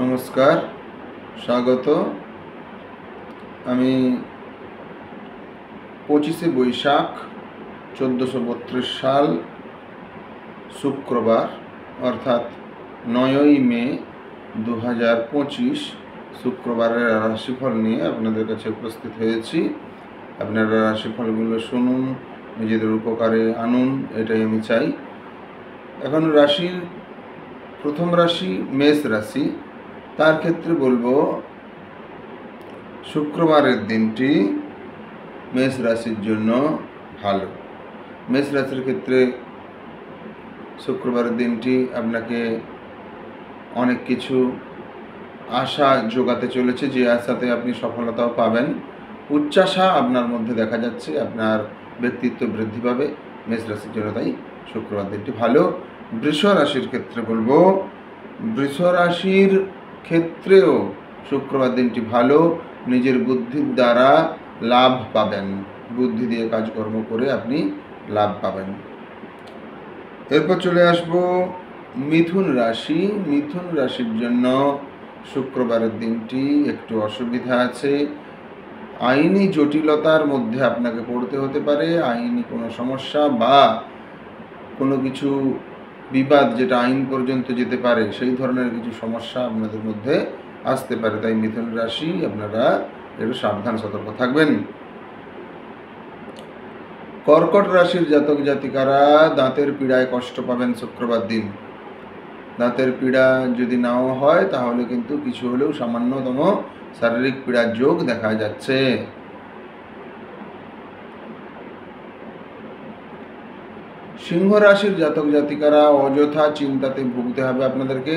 নমস্কার, স্বাগত। আমি 25শে বৈশাখ 1432 সাল শুক্রবার অর্থাৎ 9ই মে 2025 শুক্রবারের রাশিফল নিয়ে আপনাদের কাছে উপস্থিত হয়েছি। আপনারা রাশিফলগুলো শুনুন, নিজেদের উপকারে আনুন, এটাই আমি চাই। এখন রাশির প্রথম রাশি মেষ রাশি, তার ক্ষেত্রে বলবো শুক্রবারের দিনটি মেষ রাশির জন্য ভালো। মেষ রাশির ক্ষেত্রে শুক্রবারের দিনটি আপনাকে অনেক কিছু আশা যোগাতে চলেছে, যে আশাতে আপনি সফলতাও পাবেন। উচ্চাশা আপনার মধ্যে দেখা যাচ্ছে, আপনার ব্যক্তিত্ব বৃদ্ধি পাবে মেষ রাশির জন্য, তাই শুক্রবার দিনটি ভালো। বৃষ রাশির ক্ষেত্রে বলবো বৃষ রাশির ক্ষেত্রেও শুক্রবার দিনটি ভালো। নিজের বুদ্ধির দ্বারা লাভ পাবেন, বুদ্ধি দিয়ে কাজকর্ম করে আপনি লাভ পাবেন। এরপর চলে আসবো মিথুন রাশি। মিথুন রাশির জন্য শুক্রবারের দিনটি একটু অসুবিধা আছে। আইনি জটিলতার মধ্যে আপনাকে পড়তে হতে পারে। আইনি কোনো সমস্যা বা কোনো কিছু বিবাদ যেটা আইন পর্যন্ত যেতে পারে, সেই ধরনের কিছু সমস্যা আপনাদের মধ্যে আসতে পারে। তাই মিথুন রাশি আপনারা একটু সাবধান সতর্ক থাকবেন। কর্কট রাশির জাতক জাতিকারা দাঁতের পীড়ায় কষ্ট পাবেন শুক্রবার দিন। দাঁতের পীড়া যদি নাও হয় তাহলে কিন্তু কিছু হলেও সামান্যতম শারীরিক পীড়ার যোগ দেখা যাচ্ছে। সিংহ রাশির জাতক জাতিকারা অযথা চিন্তাতে ভুগতে হবে আপনাদেরকে।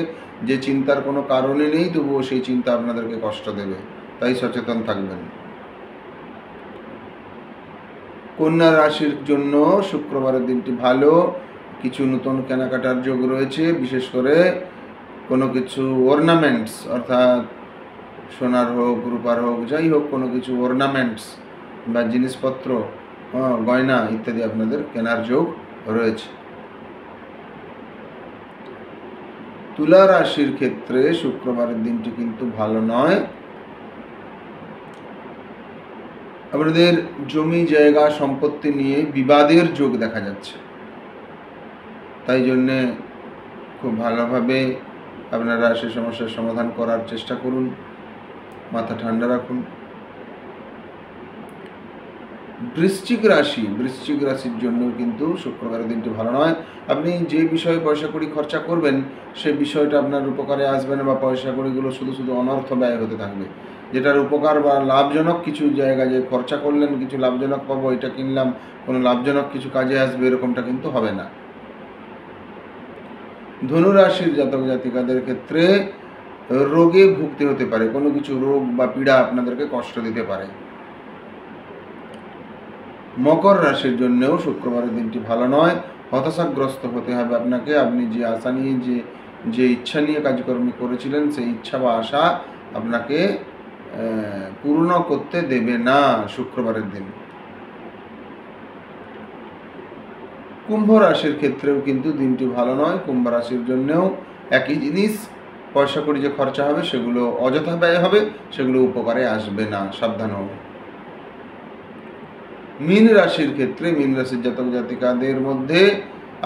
যে চিন্তার কোনো কারণে নেই, তবুও সেই চিন্তা আপনাদেরকে কষ্ট দেবে, তাই সচেতন থাকবেন। কন্যা রাশির জন্য শুক্রবারের দিনটি ভালো। কিছু নতুন কেনাকাটার যোগ রয়েছে, বিশেষ করে কোনো কিছু অর্নামেন্টস, অর্থাৎ সোনার হোক রূপার হোক যাই হোক, কোনো কিছু অর্নামেন্টস বা জিনিসপত্র, গয়না ইত্যাদি আপনাদের কেনার যোগ রয়েছে। তুলা রাশির ক্ষেত্রে শুক্রবারের দিনটি কিন্তু ভালো নয়। আপনাদের জমি জায়গা সম্পত্তি নিয়ে বিবাদের যোগ দেখা যাচ্ছে, তাই জন্যে খুব ভালোভাবে আপনারা সে সমস্যার সমাধান করার চেষ্টা করুন, মাথা ঠান্ডা রাখুন। বৃশ্চিক রাশির জন্য কিন্তু শুক্রবারের দিনটি ভালো নয়। আপনি যে বিষয়ে পয়সা কড়ি খরচা করবেন সে বিষয়টা আপনার উপকারে আসবে না, বা পয়সা কড়িগুলো শুধু শুধু অনর্থ ব্যয় হতে থাকবে। যেটার উপকার বা লাভজনক কিছু জায়গায় যে খরচা করলেন, কিছু লাভজনক পাবো, এটা কিনলাম, কোনো লাভজনক কিছু কাজে আসবে, এরকমটা কিন্তু হবে না। ধনুরাশির জাতক জাতিকাদের ক্ষেত্রে রোগে ভুগতে হতে পারে, কোনো কিছু রোগ বা পীড়া আপনাদেরকে কষ্ট দিতে পারে। মকর রাশির জন্যও শুক্রবারের দিনটি ভালো নয়। হতাশাগ্রস্ত হতে হবে আপনাকে। আপনি যে আশা নিয়ে যে ইচ্ছা নিয়ে কাজকর্ম করেছিলেন, সেই ইচ্ছা বা আশা আপনাকে পূর্ণ করতে দেবে না শুক্রবারের দিন। কুম্ভ রাশির ক্ষেত্রেও কিন্তু দিনটি ভালো নয়। কুম্ভ রাশির জন্যও একই জিনিস, পয়সা করে যে খরচা হবে সেগুলো অযথা ব্যয় হবে, সেগুলো উপকারে আসবে না, সাবধান হবে। মীন রাশির ক্ষেত্রে মীন রাশির জাতক জাতিকাদের মধ্যে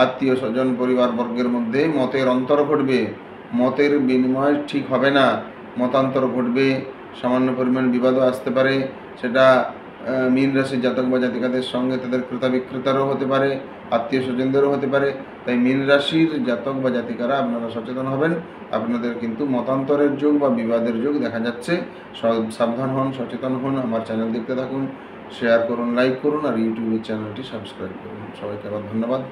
আত্মীয় স্বজন পরিবার বর্গের মধ্যে মতের অন্তর ঘটবে, মতের বিনিময় ঠিক হবে না, মতান্তর ঘটবে, সামান্য পরিমাণ বিবাদও আসতে পারে। সেটা মীন রাশির জাতক বা জাতিকাদের সঙ্গে তাদের ক্রেতা বিক্রেতারও হতে পারে, আত্মীয় স্বজনদেরও হতে পারে। তাই মীন রাশির জাতক বা জাতিকারা আপনারা সচেতন হবেন। আপনাদের কিন্তু মতান্তরের যোগ বা বিবাদের যোগ দেখা যাচ্ছে। সাবধান হন, সচেতন হন। আমার চ্যানেল দেখতে থাকুন, শেয়ার করুন, লাইক করুন, আর ইউটিউবের চ্যানেলটি সাবস্ক্রাইব করুন। সবাইকে আবার ধন্যবাদ।